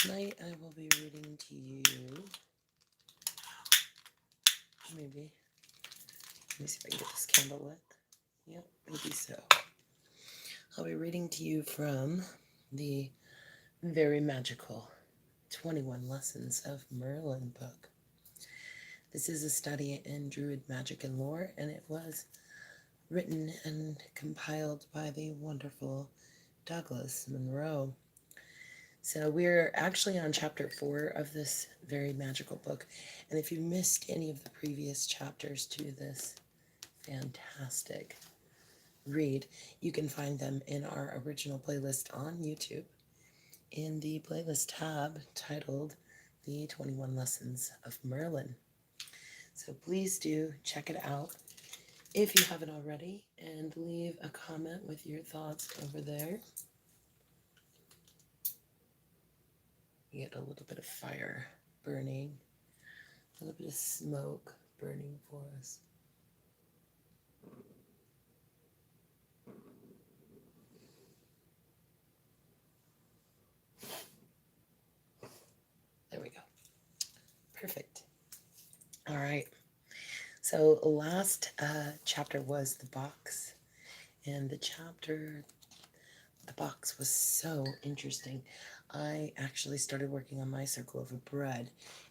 Tonight I will be reading to you, maybe, let me see if I can get this candle lit. Yep, maybe so. I'll be reading to you from the very magical 21 Lessons of Merlyn book. This is a study in Druid magic and lore, and it was written and compiled by the wonderful Douglas Monroe. So we're actually on chapter 4 of this very magical book. And if you missed any of the previous chapters to this fantastic read, you can find them in our original playlist on YouTube in the playlist tab titled The 21 Lessons of Merlyn. So please do check it out if you haven't already, and leave a comment with your thoughts over there. You get a little bit of fire burning, a little bit of smoke burning for us. There we go. Perfect. All right. So last chapter was the box, and the box was so interesting. I actually started working on my circle of bread,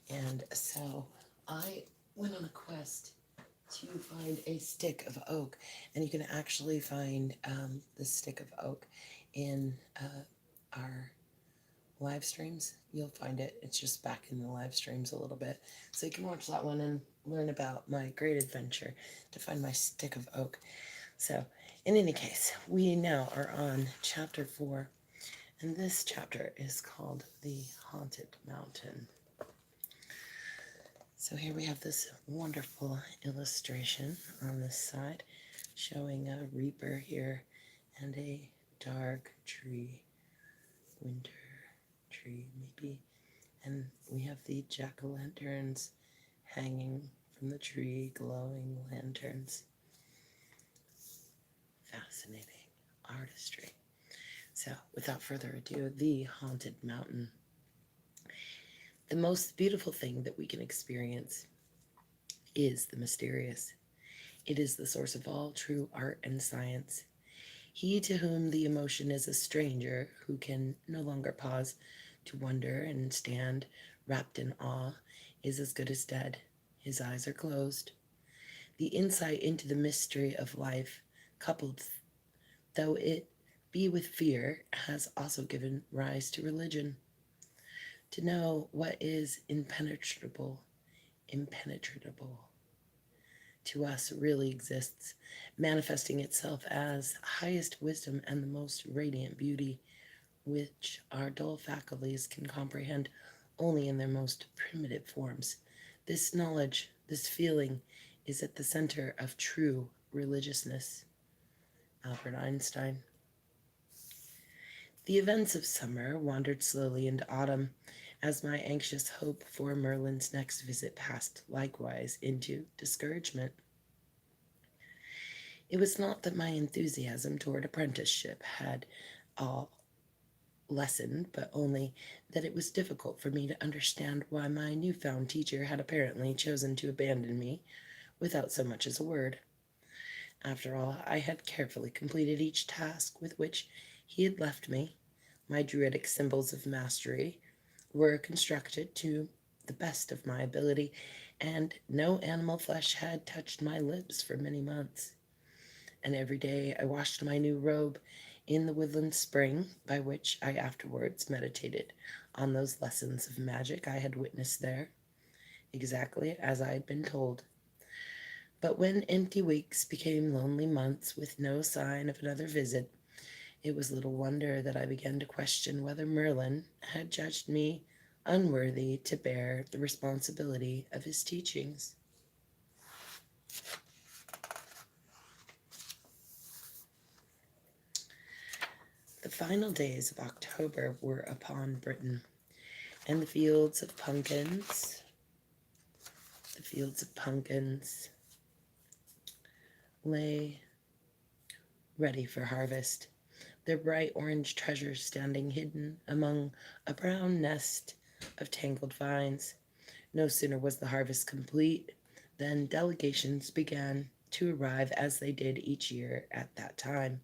and so I went on a quest to find a stick of oak, and you can actually find the stick of oak in our live streams. You'll find it. It's just back in the live streams a little bit. So you can watch that one and learn about my great adventure to find my stick of oak. So in any case, we now are on chapter 4, and this chapter is called The Haunted Mountain. So here we have this wonderful illustration on this side showing a reaper here and a dark tree, winter tree maybe, and we have the jack-o'-lanterns hanging from the tree, glowing lanterns. Fascinating artistry. So without further ado, the Haunted Mountain. The most beautiful thing that we can experience is the mysterious. It is the source of all true art and science. He to whom the emotion is a stranger, who can no longer pause to wonder and stand wrapped in awe, is as good as dead. His eyes are closed. The insight into the mystery of life, coupled, though it be with fear, has also given rise to religion. To know what is impenetrable to us really exists, manifesting itself as highest wisdom and the most radiant beauty, which our dull faculties can comprehend only in their most primitive forms. This knowledge, this feeling, is at the center of true religiousness. Albert Einstein. The events of summer wandered slowly into autumn, as my anxious hope for Merlyn's next visit passed likewise into discouragement. It was not that my enthusiasm toward apprenticeship had all lessened, but only that it was difficult for me to understand why my newfound teacher had apparently chosen to abandon me without so much as a word. After all, I had carefully completed each task with which he had left me. My druidic symbols of mastery were constructed to the best of my ability, and no animal flesh had touched my lips for many months. And every day I washed my new robe in the woodland spring, by which I afterwards meditated on those lessons of magic I had witnessed there, exactly as I had been told. But when empty weeks became lonely months with no sign of another visit, it was little wonder that I began to question whether Merlyn had judged me unworthy to bear the responsibility of his teachings. The final days of October were upon Britain, and the fields of pumpkins lay ready for harvest. their bright orange treasures standing hidden among a brown nest of tangled vines. No sooner was the harvest complete than delegations began to arrive, as they did each year at that time,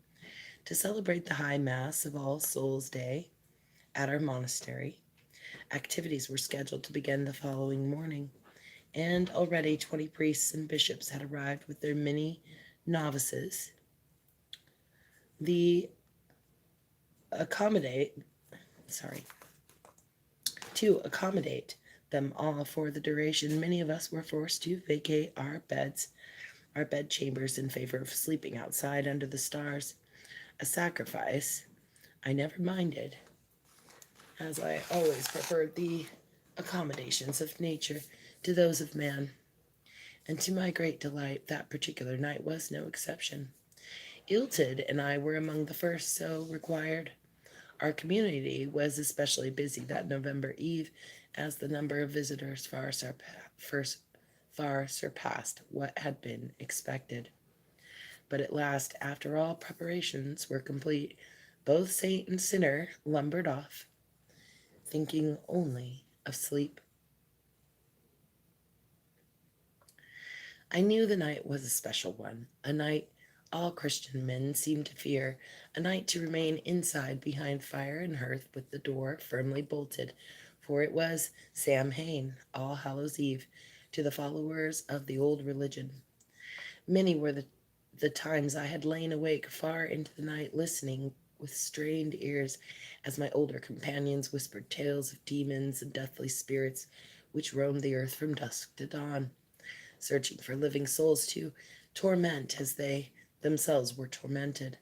to celebrate the high mass of All Souls' Day at our monastery. Activities were scheduled to begin the following morning, and already 20 priests and bishops had arrived with their many novices. The accommodate, sorry, to accommodate them all for the duration, many of us were forced to vacate our bed chambers in favor of sleeping outside under the stars. A sacrifice I never minded, as I always preferred the accommodations of nature to those of man, and to my great delight, that particular night was no exception. Iltyd and I were among the first so required. Our community was especially busy that November Eve, as the number of visitors far surpassed what had been expected. But at last, after all preparations were complete, both saint and sinner lumbered off, thinking only of sleep. I knew the night was a special one, a night all Christian men seemed to fear, a night to remain inside behind fire and hearth with the door firmly bolted, for it was Samhain, All Hallows Eve, to the followers of the old religion. Many were the times I had lain awake far into the night listening with strained ears as my older companions whispered tales of demons and deathly spirits which roamed the earth from dusk to dawn, searching for living souls to torment as they themselves were tormented.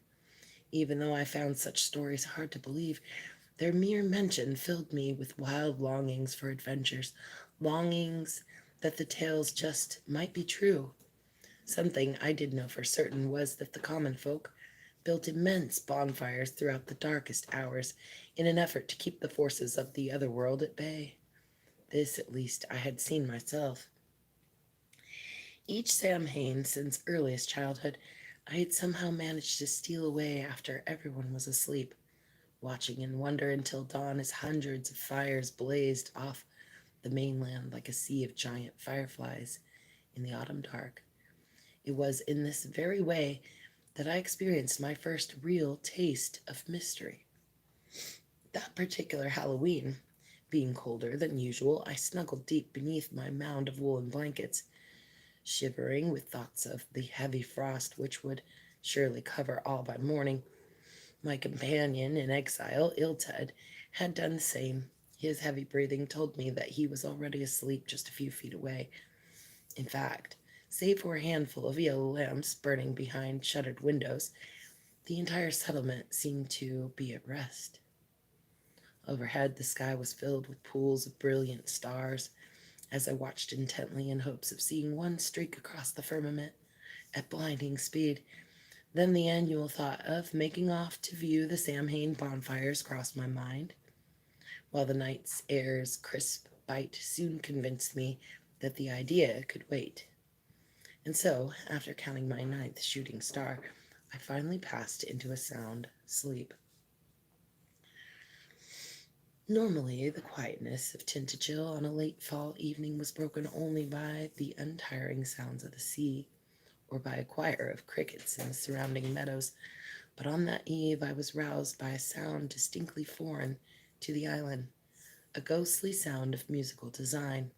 Even though I found such stories hard to believe, their mere mention filled me with wild longings for adventures, longings that the tales just might be true. Something I did know for certain was that the common folk built immense bonfires throughout the darkest hours in an effort to keep the forces of the other world at bay. This, at least, I had seen myself. Each Samhain since earliest childhood, I had somehow managed to steal away after everyone was asleep, watching in wonder until dawn as hundreds of fires blazed off the mainland like a sea of giant fireflies in the autumn dark. It was in this very way that I experienced my first real taste of mystery. That particular Halloween, being colder than usual, I snuggled deep beneath my mound of woolen blankets, shivering with thoughts of the heavy frost which would surely cover all by morning. My companion in exile, Iltyd, had done the same. His heavy breathing told me that he was already asleep just a few feet away. In fact, save for a handful of yellow lamps burning behind shuttered windows, the entire settlement seemed to be at rest. Overhead, the sky was filled with pools of brilliant stars, as I watched intently in hopes of seeing one streak across the firmament at blinding speed. Then the annual thought of making off to view the Samhain bonfires crossed my mind, while the night's air's crisp bite soon convinced me that the idea could wait. And so, after counting my ninth shooting star, I finally passed into a sound sleep. Normally, the quietness of Tintagel on a late fall evening was broken only by the untiring sounds of the sea, or by a choir of crickets in the surrounding meadows, but on that eve I was roused by a sound distinctly foreign to the island, a ghostly sound of musical design.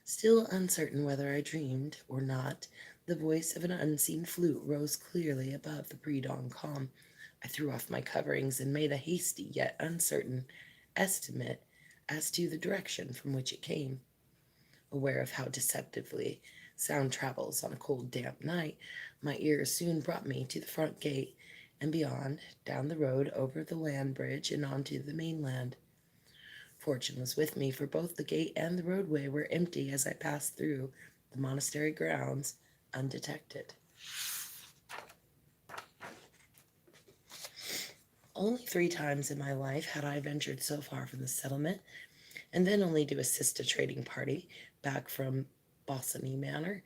Still uncertain whether I dreamed or not, the voice of an unseen flute rose clearly above the pre-dawn calm. I threw off my coverings and made a hasty yet uncertain estimate as to the direction from which it came. Aware of how deceptively sound travels on a cold, damp night, my ears soon brought me to the front gate, and beyond, down the road over the land bridge and onto the mainland. Fortune was with me, for both the gate and the roadway were empty as I passed through the monastery grounds undetected. Only 3 times in my life had I ventured so far from the settlement, and then only to assist a trading party back from Bossony Manor.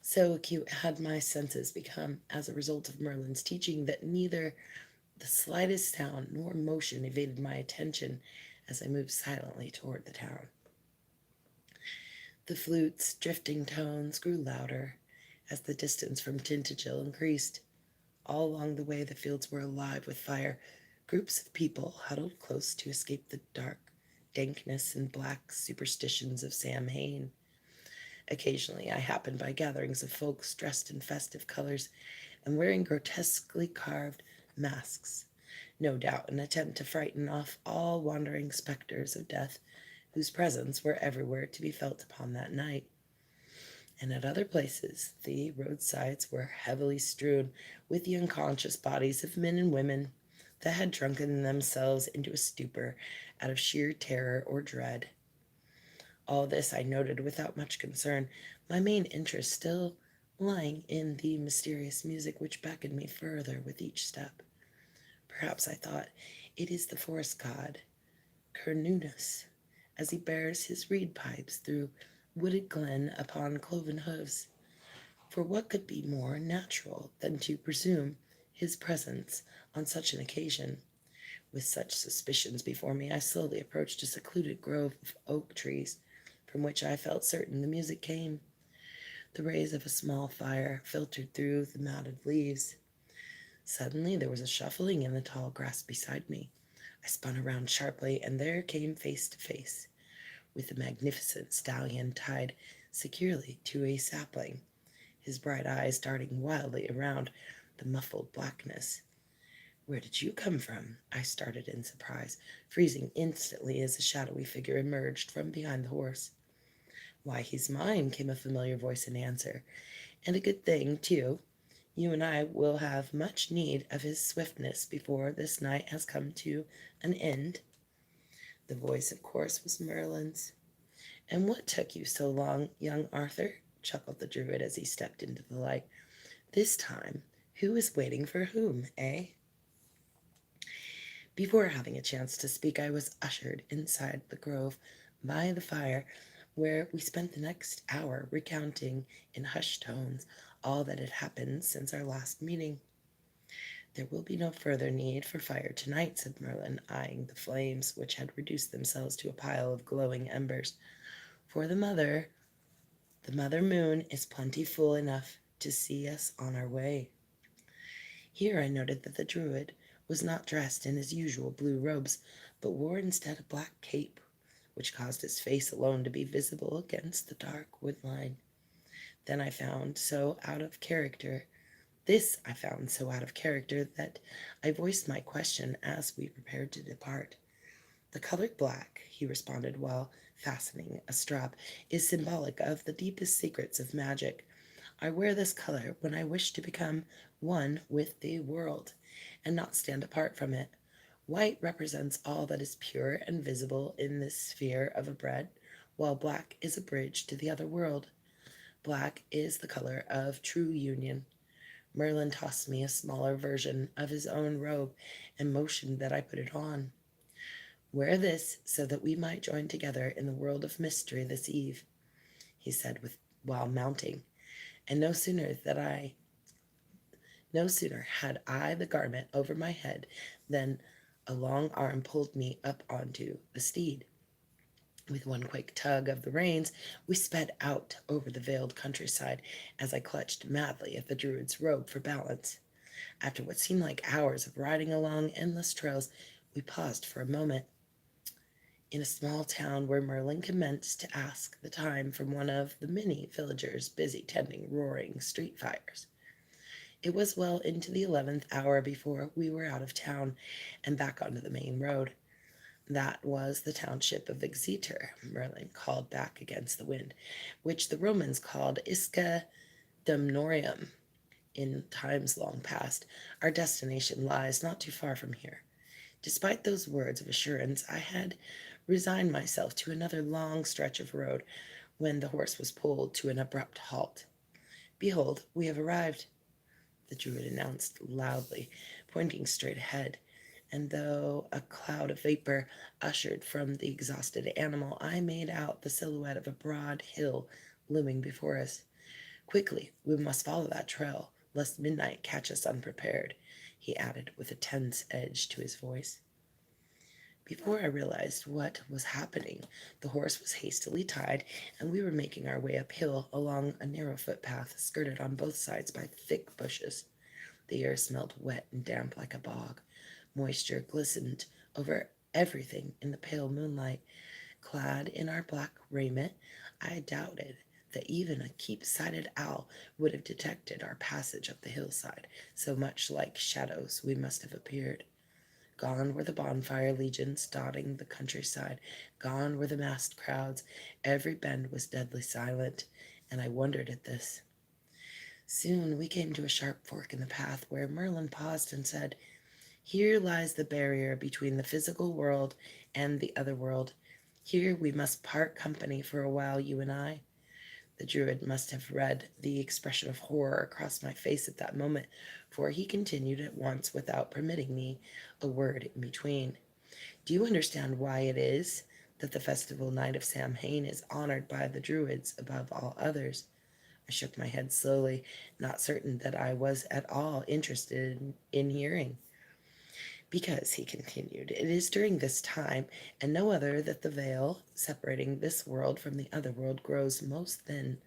So acute had my senses become as a result of Merlyn's teaching that neither The slightest sound nor motion evaded my attention as I moved silently toward the town. The flute's drifting tones grew louder as the distance from Tintagel increased. All along the way, the fields were alive with fire. Groups of people huddled close to escape the dark dankness and black superstitions of Samhain. Occasionally, I happened by gatherings of folks dressed in festive colors and wearing grotesquely carved masks, no doubt an attempt to frighten off all wandering specters of death whose presence were everywhere to be felt upon that night. And at other places, the roadsides were heavily strewn with the unconscious bodies of men and women that had drunken themselves into a stupor out of sheer terror or dread. All this I noted without much concern, my main interest still lying in the mysterious music which beckoned me further with each step. Perhaps I thought, it is the forest god, Cernunnos, as he bears his reed pipes through wooded glen upon cloven hooves. For what could be more natural than to presume his presence on such an occasion? With such suspicions before me, I slowly approached a secluded grove of oak trees, from which I felt certain the music came. The rays of a small fire filtered through the matted leaves. Suddenly there was a shuffling in the tall grass beside me. I spun around sharply, and there came face to face with the magnificent stallion tied securely to a sapling, his bright eyes darting wildly around the muffled blackness. "Where did you come from?" I started in surprise, freezing instantly as a shadowy figure emerged from behind the horse. "Why, he's mine," came a familiar voice in answer, "and a good thing, too. You and I will have much need of his swiftness before this night has come to an end." The voice, of course, was Merlyn's. "And what took you so long, young Arthur?" chuckled the druid as he stepped into the light. "This time, who is waiting for whom, eh?" Before having a chance to speak, I was ushered inside the grove by the fire, where we spent the next hour recounting in hushed tones all that had happened since our last meeting. "There will be no further need for fire tonight," said Merlyn, eyeing the flames which had reduced themselves to a pile of glowing embers, "for the mother moon is plenty full enough to see us on our way." Here I noted that the druid was not dressed in his usual blue robes, but wore instead a black cape, which caused his face alone to be visible against the dark wood line. Then I found so out of character This I found so out of character that I voiced my question as we prepared to depart. "The color black," he responded while fastening a strap, "is symbolic of the deepest secrets of magic. I wear this color when I wish to become one with the world and not stand apart from it. White represents all that is pure and visible in this sphere of a bread, while black is a bridge to the other world. Black is the color of true union." Merlin tossed me a smaller version of his own robe and motioned that I put it on. "Wear this so that we might join together in the world of mystery this eve," he said while mounting, and no sooner had I the garment over my head than a long arm pulled me up onto the steed. With one quick tug of the reins, we sped out over the veiled countryside as I clutched madly at the druid's robe for balance. After what seemed like hours of riding along endless trails, we paused for a moment in a small town where Merlin commenced to ask the time from one of the many villagers busy tending roaring street fires. It was well into the 11th hour before we were out of town and back onto the main road. "That was the township of Exeter," Merlin called back against the wind, "which the Romans called Isca Dumnorium in times long past. Our destination lies not too far from here." Despite those words of assurance, I had resigned myself to another long stretch of road when the horse was pulled to an abrupt halt. "Behold, we have arrived," the druid announced loudly, pointing straight ahead. And though a cloud of vapor ushered from the exhausted animal, I made out the silhouette of a broad hill looming before us. "Quickly, we must follow that trail, lest midnight catch us unprepared," he added with a tense edge to his voice. Before I realized what was happening, the horse was hastily tied, and we were making our way uphill along a narrow footpath skirted on both sides by thick bushes. The air smelled wet and damp like a bog. Moisture glistened over everything in the pale moonlight. Clad in our black raiment, I doubted that even a keep-sighted owl would have detected our passage up the hillside, so much like shadows we must have appeared. Gone were the bonfire legions dotting the countryside. Gone were the massed crowds. Every bend was deadly silent, and I wondered at this. Soon we came to a sharp fork in the path where Merlin paused and said, "Here lies the barrier between the physical world and the other world. Here we must part company for a while, you and I." The druid must have read the expression of horror across my face at that moment, for he continued at once without permitting me a word in between. "Do you understand why it is that the festival night of Samhain is honored by the druids above all others?" I shook my head slowly, not certain that I was at all interested in hearing. "Because," he continued, "it is during this time, and no other, that the veil separating this world from the other world grows most thin,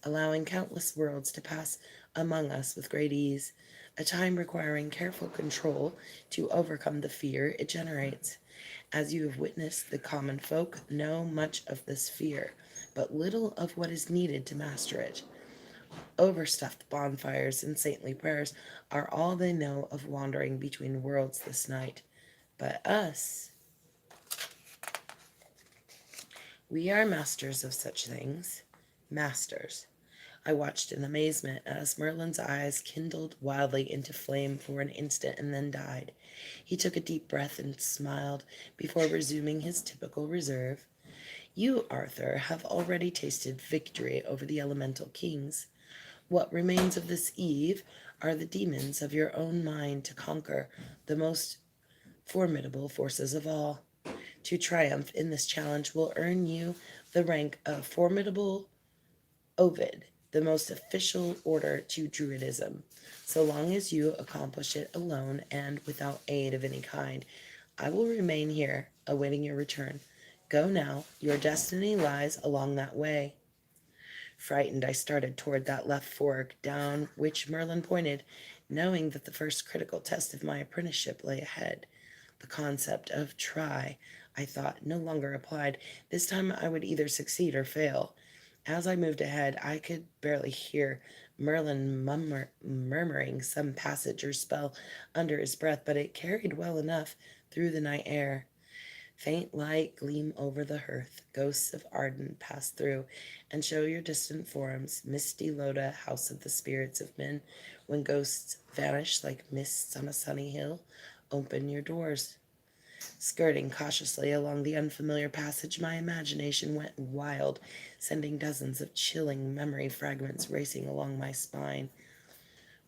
allowing countless worlds to pass among us with great ease, a time requiring careful control to overcome the fear it generates. As you have witnessed, the common folk know much of this fear, but little of what is needed to master it. Overstuffed bonfires and saintly prayers are all they know of wandering between worlds this night. But us, we are masters of such things. Masters." I watched in amazement as Merlin's eyes kindled wildly into flame for an instant and then died. He took a deep breath and smiled before resuming his typical reserve. "You, Arthur, have already tasted victory over the elemental kings. What remains of this eve are the demons of your own mind to conquer, the most formidable forces of all. To triumph in this challenge will earn you the rank of formidable Ovid, the most official order to Druidism. So long as you accomplish it alone and without aid of any kind, I will remain here, awaiting your return. Go now, your destiny lies along that way." Frightened, I started toward that left fork, down which Merlin pointed, knowing that the first critical test of my apprenticeship lay ahead. The concept of try, I thought, no longer applied. This time I would either succeed or fail. As I moved ahead, I could barely hear Merlin murmuring some passage or spell under his breath, but it carried well enough through the night air. Faint light gleam over the hearth, ghosts of Arden pass through, and show your distant forms, misty Loda, house of the spirits of men. When ghosts vanish like mists on a sunny hill, open your doors. Skirting cautiously along the unfamiliar passage, my imagination went wild, sending dozens of chilling memory fragments racing along my spine.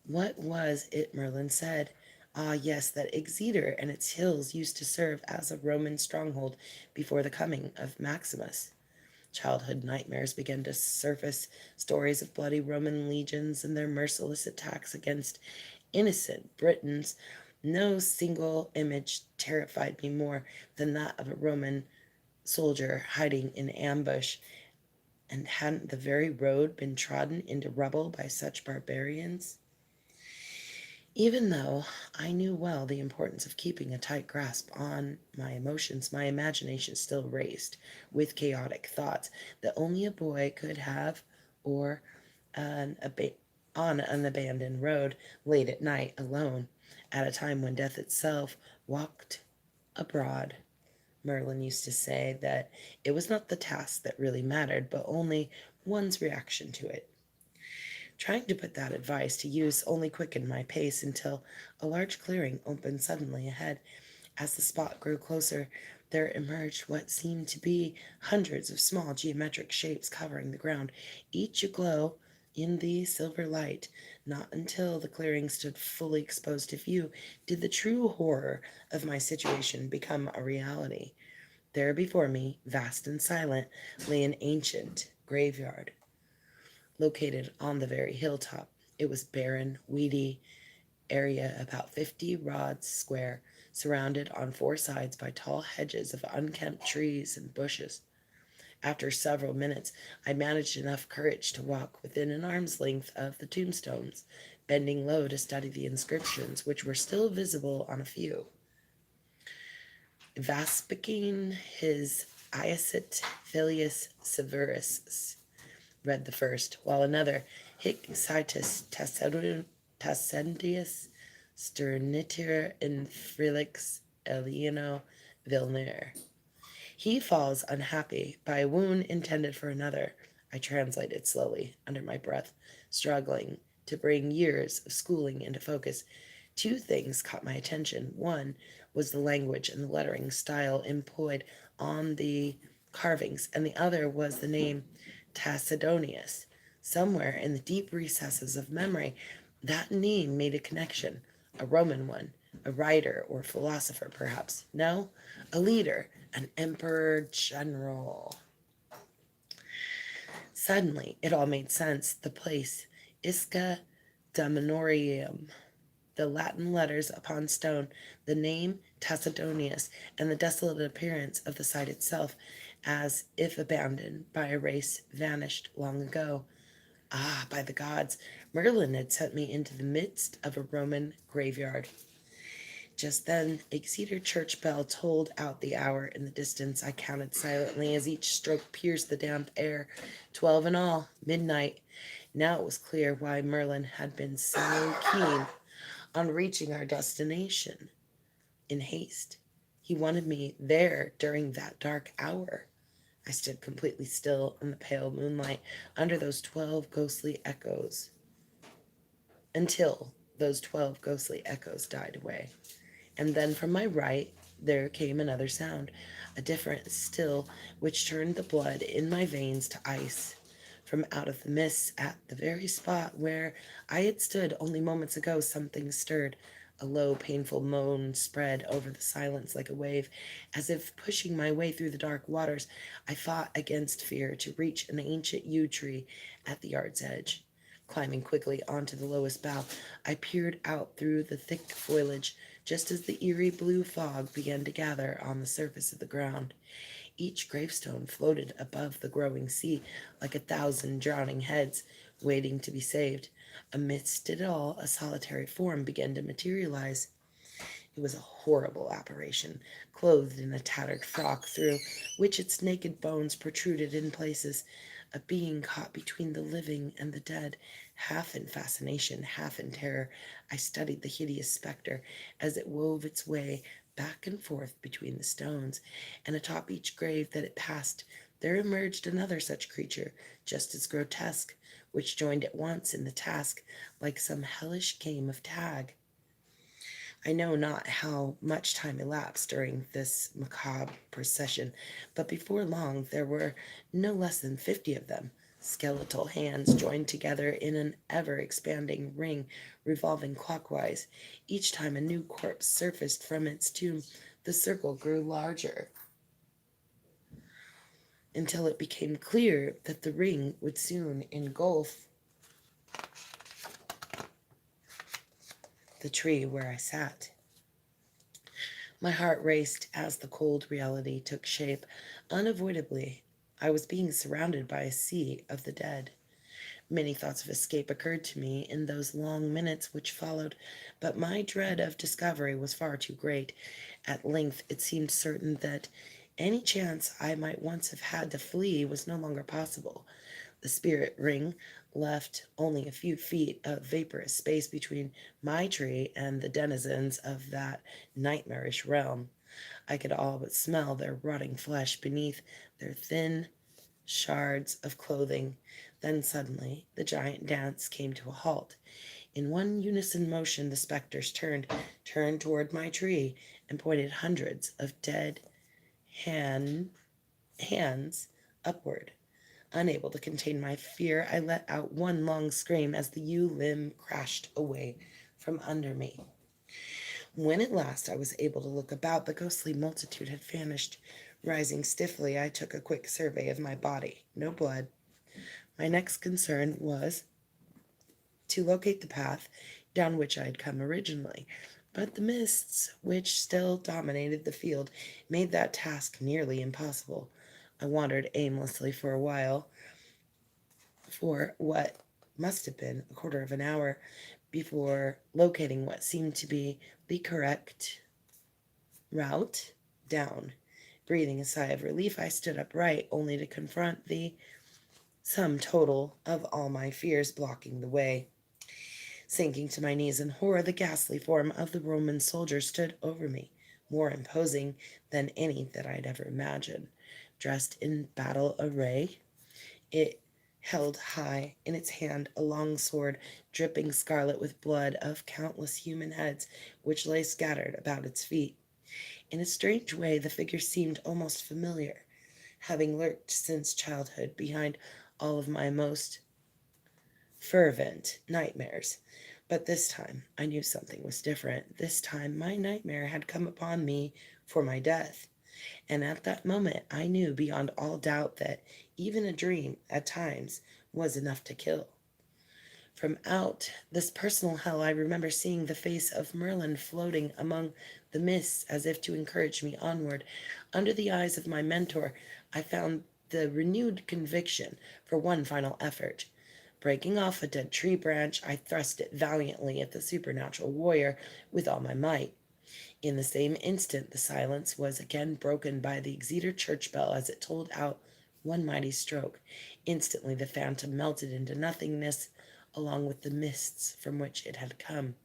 What was it Merlin said? Ah, yes, that Exeter and its hills used to serve as a Roman stronghold before the coming of Maximus. Childhood nightmares began to surface, stories of bloody Roman legions and their merciless attacks against innocent Britons. No single image terrified me more than that of a Roman soldier hiding in ambush, and hadn't the very road been trodden into rubble by such barbarians? Even though I knew well the importance of keeping a tight grasp on my emotions, my imagination still raced with chaotic thoughts that only a boy could have, or an on an abandoned road late at night alone, at a time when death itself walked abroad. Merlin used to say that it was not the task that really mattered, but only one's reaction to it. Trying to put that advice to use only quickened my pace until a large clearing opened suddenly ahead. As the spot grew closer, there emerged what seemed to be hundreds of small geometric shapes covering the ground, each aglow in the silver light. Not until the clearing stood fully exposed to view did the true horror of my situation become a reality. There before me, vast and silent, lay an ancient graveyard located on the very hilltop. It was barren, weedy, area about 50 rods square, surrounded on four sides by tall hedges of unkempt trees and bushes. After several minutes, I managed enough courage to walk within an arm's length of the tombstones, bending low to study the inscriptions, which were still visible on a few. Vaspicine his Iacit filius severus, read the first, while another, Hic citus Tascendius sterniter in Felix Eliano Vilner. He falls unhappy by a wound intended for another. I translated slowly, under my breath, struggling to bring years of schooling into focus. Two things caught my attention. One was the language and the lettering style employed on the carvings, and the other was the name Tacidonis. Somewhere in the deep recesses of memory, that name made a connection, a Roman one, a writer or philosopher, perhaps. No, a leader, an emperor general. Suddenly, it all made sense. The place, Isca Damonorium, the Latin letters upon stone, the name Tacedonius, and the desolate appearance of the site itself, as if abandoned by a race vanished long ago. Ah, by the gods, Merlyn had sent me into the midst of a Roman graveyard. Just then, a cedar church bell tolled out the hour in the distance. I counted silently as each stroke pierced the damp air. 12 in all, midnight. Now it was clear why Merlyn had been so keen on reaching our destination in haste. He wanted me there during that dark hour. I stood completely still in the pale moonlight under those 12 ghostly echoes until those 12 ghostly echoes died away. And then from my right there came another sound, a different still, which turned the blood in my veins to ice. From out of the mists at the very spot where I had stood only moments ago, something stirred. A low, painful moan spread over the silence like a wave. As if pushing my way through the dark waters, I fought against fear to reach an ancient yew tree at the yard's edge. Climbing quickly onto the lowest bough, I peered out through the thick foliage just as the eerie blue fog began to gather on the surface of the ground. Each gravestone floated above the growing sea like 1,000 drowning heads waiting to be saved. Amidst it all, a solitary form began to materialize. It was a horrible apparition, clothed in a tattered frock through which its naked bones protruded in places, a being caught between the living and the dead. Half in fascination, half in terror, I studied the hideous spectre as it wove its way back and forth between the stones, and atop each grave that it passed there emerged another such creature, just as grotesque, which joined at once in the task like some hellish game of tag. I know not how much time elapsed during this macabre procession, but before long there were no less than 50 of them, skeletal hands joined together in an ever-expanding ring revolving clockwise. Each time a new corpse surfaced from its tomb, the circle grew larger until it became clear that the ring would soon engulf the tree where I sat. My heart raced as the cold reality took shape. Unavoidably, I was being surrounded by a sea of the dead. Many thoughts of escape occurred to me in those long minutes which followed, but my dread of discovery was far too great. At length it seemed certain that any chance I might once have had to flee was no longer possible. The spirit ring left only a few feet of vaporous space between my tree and the denizens of that nightmarish realm. I could all but smell their rotting flesh beneath their thin shards of clothing. Then suddenly the giant dance came to a halt. In one unison motion the specters turned toward my tree, and pointed hundreds of dead hand, hands upward. Unable to contain my fear, I let out one long scream as the yew limb crashed away from under me. When at last I was able to look about, the ghostly multitude had vanished. Rising stiffly, I took a quick survey of my body. No blood. My next concern was to locate the path down which I had come originally. But the mists, which still dominated the field, made that task nearly impossible. I wandered aimlessly for a while, for what must have been a quarter of an hour, before locating what seemed to be the correct route down. Breathing a sigh of relief, I stood upright, only to confront the sum total of all my fears blocking the way. Sinking to my knees in horror, the ghastly form of the Roman soldier stood over me, more imposing than any that I'd ever imagined. Dressed in battle array, it held high in its hand a long sword, dripping scarlet with blood of countless human heads, which lay scattered about its feet. In a strange way, the figure seemed almost familiar, having lurked since childhood behind all of my most fervent nightmares. But this time I knew something was different. This time my nightmare had come upon me for my death. And at that moment I knew beyond all doubt that even a dream at times was enough to kill. From out this personal hell, I remember seeing the face of Merlyn floating among the mists as if to encourage me onward. Under the eyes of my mentor, I found the renewed conviction for one final effort. Breaking off a dead tree branch, I thrust it valiantly at the supernatural warrior with all my might. In the same instant, the silence was again broken by the Exeter church bell as it tolled out one mighty stroke. Instantly, the phantom melted into nothingness along with the mists from which it had come.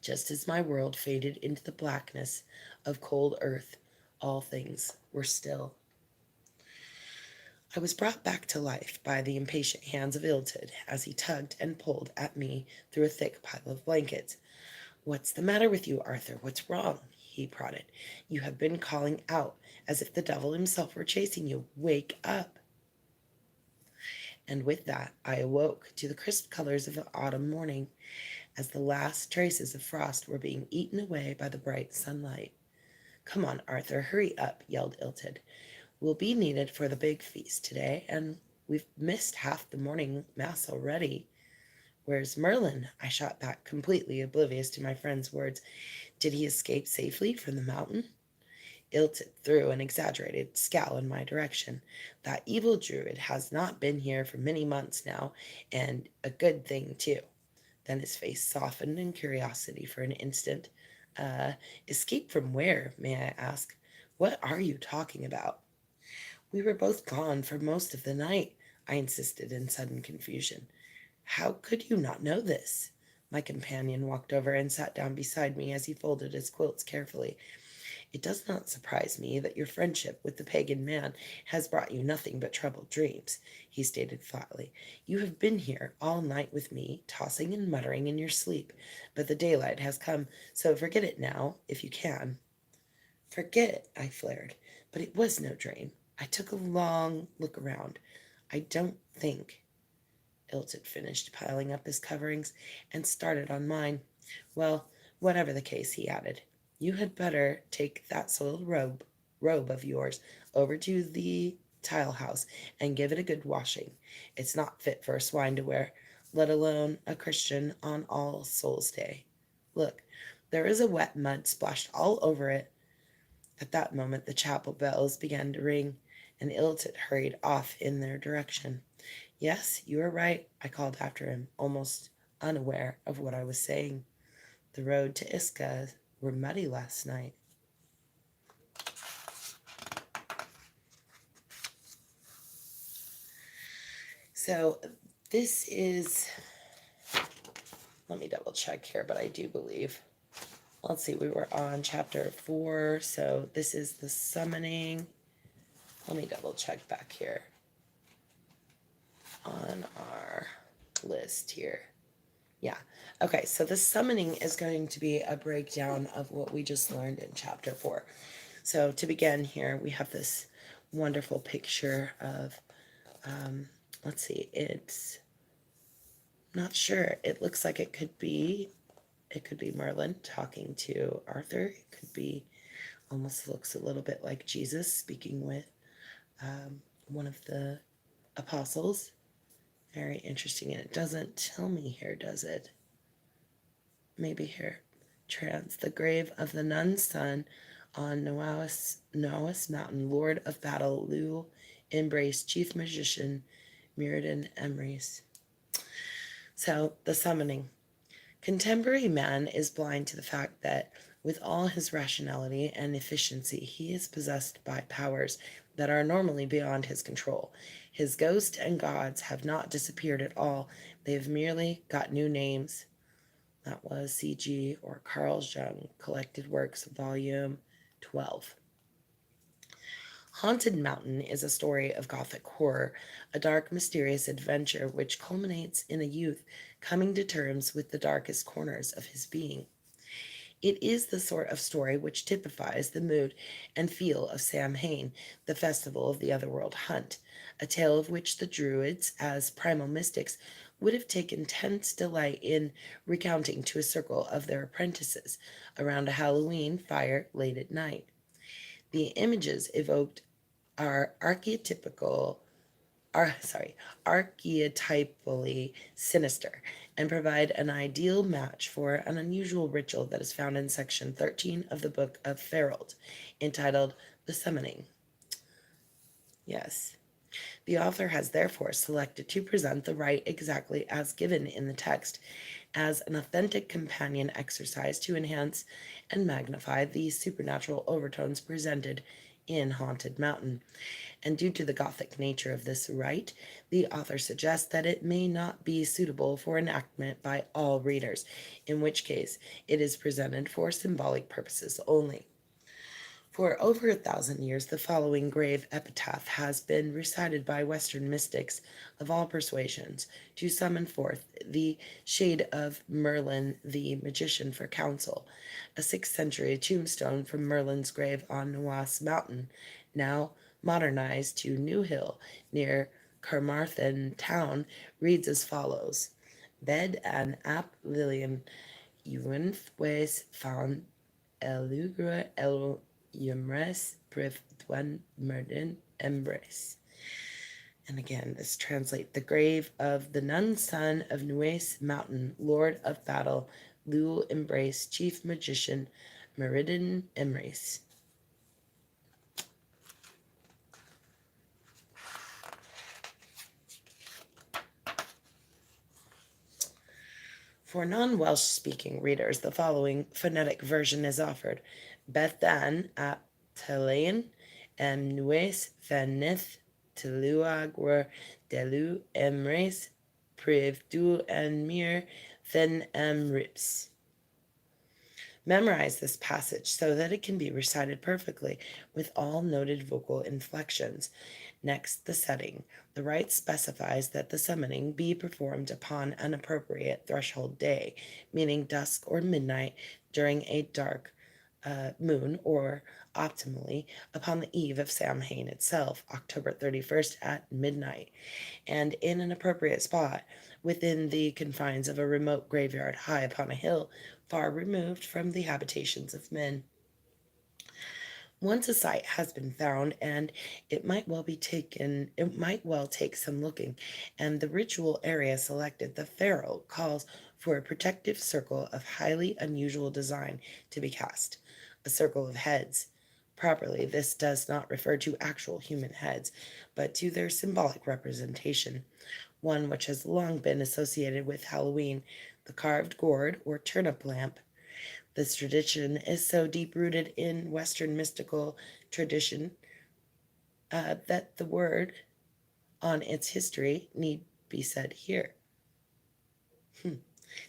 Just as my world faded into the blackness of cold earth, all things were still. I was brought back to life by the impatient hands of Iltyd as he tugged and pulled at me through a thick pile of blankets. "What's the matter with you, Arthur? What's wrong?" he prodded. "You have been calling out as if the devil himself were chasing you. Wake up." And with that, I awoke to the crisp colors of the autumn morning, as the last traces of frost were being eaten away by the bright sunlight. "Come on, Arthur, hurry up," yelled Iltyd. "We'll be needed for the big feast today, and we've missed half the morning mass already." "Where's Merlyn?" I shot back, completely oblivious to my friend's words. "Did he escape safely from the mountain?" Iltyd threw an exaggerated scowl in my direction. "That evil druid has not been here for many months now, and a good thing, too." Then his face softened in curiosity for an instant. Uh, escape from where, may I ask? What are you talking about?" "We were both gone for most of the night," I insisted in sudden confusion. "How could you not know this?" My companion walked over and sat down beside me as he folded his quilts carefully. "It does not surprise me that your friendship with the pagan man has brought you nothing but troubled dreams," he stated flatly. "You have been here all night with me, tossing and muttering in your sleep, but the daylight has come, so forget it now, if you can." "Forget it," I flared. "But it was no dream. I took a long look around. I don't think—" Iltyd finished piling up his coverings and started on mine. "Well, whatever the case," he added, "you had better take that soiled robe of yours over to the tile house and give it a good washing. It's not fit for a swine to wear, let alone a Christian on All Souls' Day. Look, there is a wet mud splashed all over it." At that moment the chapel bells began to ring, and Iltyd hurried off in their direction. "Yes, you are right," I called after him, almost unaware of what I was saying. "The road to Iska were muddy last night." So this is, let me double check here, but I do believe, let's see, we were on chapter 4, so this is the summoning. Let me double check back here on our list here. Yeah. Okay, so the summoning is going to be a breakdown of what we just learned in chapter 4. So to begin here, we have this wonderful picture of, let's see, it's not sure. It looks like it could be Merlyn talking to Arthur. It could be, almost looks a little bit like Jesus speaking with one of the apostles. Very interesting. And it doesn't tell me here, does it? maybe here. The grave of the nun's son on Noas Mountain, Lord of Battle, Lu embraced chief magician Merlyn Emrys. So, the summoning. Contemporary man is blind to the fact that, with all his rationality and efficiency, he is possessed by powers that are normally beyond his control. His ghost and gods have not disappeared at all, they have merely got new names. That was C.G. or Carl Jung, Collected Works, Volume 12. Haunted Mountain is a story of Gothic horror, a dark, mysterious adventure which culminates in a youth coming to terms with the darkest corners of his being. It is the sort of story which typifies the mood and feel of Samhain, the festival of the otherworld hunt, a tale of which the Druids, as primal mystics, would have taken tense delight in recounting to a circle of their apprentices around a Halloween fire late at night. The images evoked are archetypally sinister and provide an ideal match for an unusual ritual that is found in section 13 of the Book of Ferald, entitled The Summoning. Yes. The author has therefore selected to present the rite exactly as given in the text, as an authentic companion exercise to enhance and magnify the supernatural overtones presented in Haunted Mountain. And due to the Gothic nature of this rite, the author suggests that it may not be suitable for enactment by all readers, in which case it is presented for symbolic purposes only. For over 1,000 years, the following grave epitaph has been recited by Western mystics of all persuasions to summon forth the shade of Merlyn the magician for counsel, a 6th century tombstone from Merlyn's grave on Noas Mountain, now modernized to New Hill near Carmarthen town, reads as follows: Bed an ap Lilian, Ewan Wes found Elugra el Yumres Priv Dwen Murden Embrace. And again, this translates the grave of the nun son of Nues Mountain, Lord of Battle, Lul Embrace, Chief Magician, Meriden Emrace. For non-Welsh speaking readers, the following phonetic version is offered: Bethan ap Telein em Nues Fenith Teluagwer Delu Emres Priv Du en Mir Fen em Rips. Memorize this passage so that it can be recited perfectly with all noted vocal inflections. Next, the setting. The rite specifies that the summoning be performed upon an appropriate threshold day, meaning dusk or midnight during a dark moon, or optimally upon the eve of Samhain itself, October 31st at midnight, and in an appropriate spot within the confines of a remote graveyard high upon a hill, far removed from the habitations of men. Once a site has been found, and it might well take some looking, and the ritual area selected, the pharaoh calls for a protective circle of highly unusual design to be cast, a circle of heads. Properly, this does not refer to actual human heads, but to their symbolic representation, one which has long been associated with Halloween, the carved gourd or turnip lamp. This tradition is so deep rooted in Western mystical tradition that the word on its history need be said here.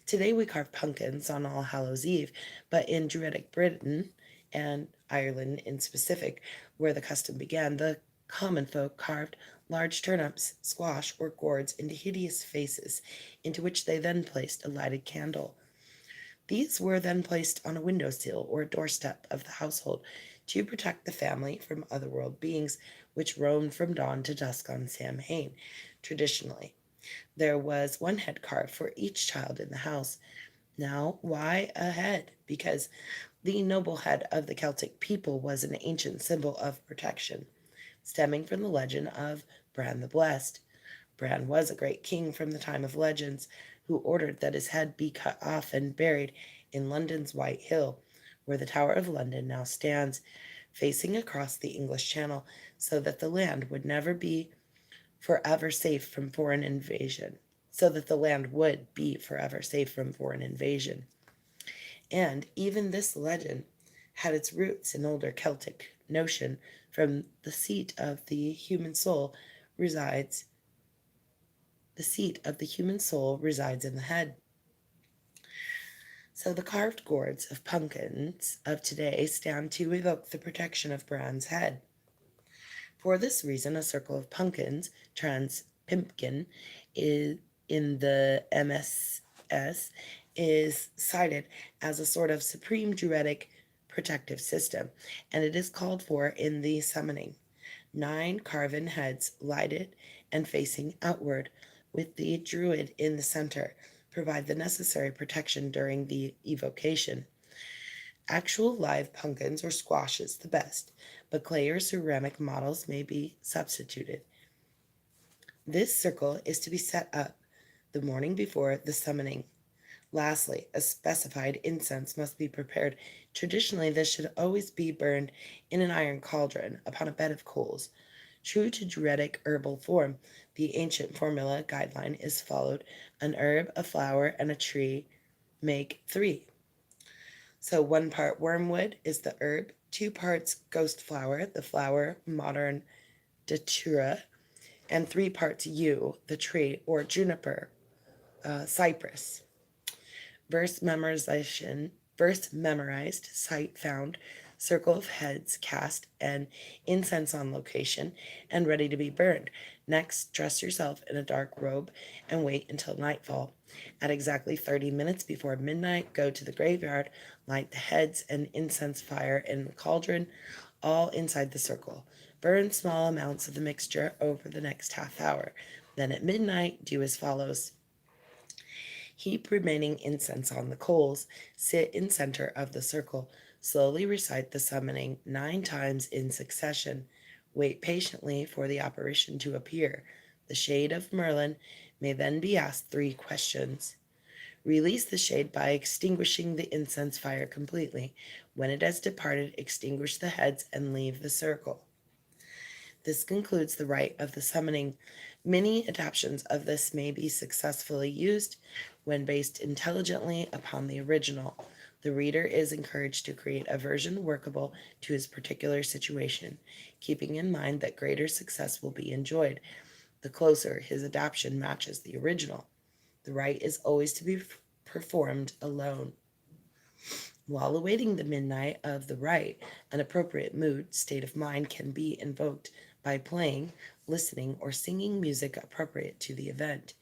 Today we carve pumpkins on All Hallows Eve, but in Druidic Britain and Ireland in specific, where the custom began, the common folk carved large turnips, squash, or gourds into hideous faces, into which they then placed a lighted candle. These were then placed on a windowsill or doorstep of the household to protect the family from otherworld beings which roamed from dawn to dusk on Samhain. Traditionally, there was one head carved for each child in the house. Now, why a head? Because the noble head of the Celtic people was an ancient symbol of protection, stemming from the legend of Bran the Blessed. Bran was a great king from the time of legends, who ordered that his head be cut off and buried in London's White Hill, where the Tower of London now stands, facing across the English Channel, so that the land would never be forever safe from foreign invasion. So that the land would be forever safe from foreign invasion. And even this legend had its roots in older Celtic notion from the seat of the human soul resides in the head. So the carved gourds of pumpkins of today stand to evoke the protection of Bran's head. For this reason, a circle of pumpkins, trans pimpkin, is in the MSS is cited as a sort of supreme druidic protective system, and it is called for in the summoning. 9 carven heads lighted and facing outward, with the druid in the center, provide the necessary protection during the evocation. Actual live pumpkins or squashes the best, but clay or ceramic models may be substituted. This circle is to be set up the morning before the summoning. Lastly, a specified incense must be prepared. Traditionally, this should always be burned in an iron cauldron upon a bed of coals. True to druidic herbal form, the ancient formula guideline is followed: an herb, a flower, and a tree make 3. So 1 part wormwood is the herb, 2 parts ghost flower, the flower, modern datura, and 3 parts yew, the tree, or juniper, cypress. Verse memorized, sight found, circle of heads cast, and incense on location and ready to be burned. Next, dress yourself in a dark robe and wait until nightfall. At exactly 30 minutes before midnight, go to the graveyard, light the heads and incense fire in the cauldron, all inside the circle. Burn small amounts of the mixture over the next half hour. Then at midnight, do as follows. Heap remaining incense on the coals. Sit in center of the circle. Slowly recite the summoning 9 times in succession. Wait patiently for the apparition to appear. The shade of Merlyn may then be asked 3 questions. Release the shade by extinguishing the incense fire completely. When it has departed, extinguish the heads and leave the circle. This concludes the rite of the summoning. Many adaptations of this may be successfully used when based intelligently upon the original. The reader is encouraged to create a version workable to his particular situation, keeping in mind that greater success will be enjoyed the closer his adaptation matches the original. The rite is always to be performed alone. While awaiting the midnight of the rite, an appropriate mood, state of mind can be invoked by playing, listening, or singing music appropriate to the event,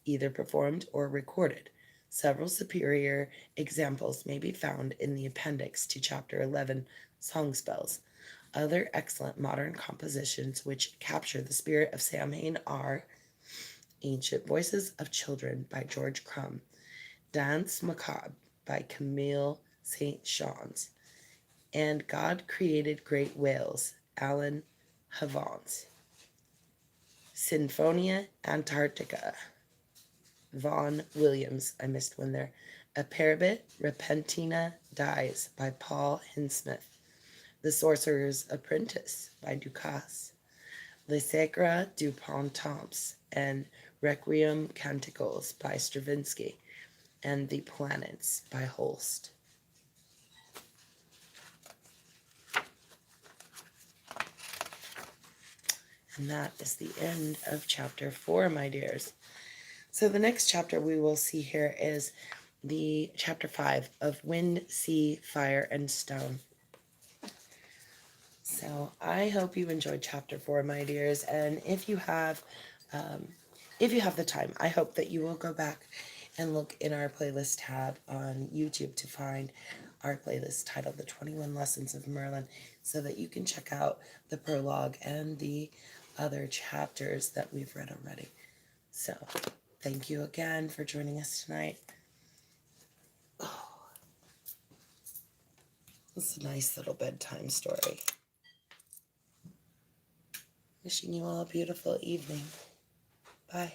either performed or recorded. Several superior examples may be found in the appendix to Chapter 11, Song Spells. Other excellent modern compositions which capture the spirit of Samhain are Ancient Voices of Children by George Crumb, Dance Macabre by Camille St. Jean's, and God Created Great Whales, Alan Havans. Sinfonia Antarctica, Vaughan Williams, I missed one there. Aperibit Repentina Dies by Paul Hinsmith. The Sorcerer's Apprentice by Ducasse. Le Sacre du Printemps and Requiem Canticles by Stravinsky, and The Planets by Holst. And that is the end of chapter 4, my dears. So the next chapter we will see here is the chapter 5 of Wind, Sea, Fire, and Stone. So I hope you enjoyed chapter 4, my dears, and if you have the time, I hope that you will go back and look in our playlist tab on YouTube to find our playlist titled The 21 Lessons of Merlyn, so that you can check out the prologue and the other chapters that we've read already. So, thank you again for joining us tonight. Oh, it's a nice little bedtime story. Wishing you all a beautiful evening. Bye.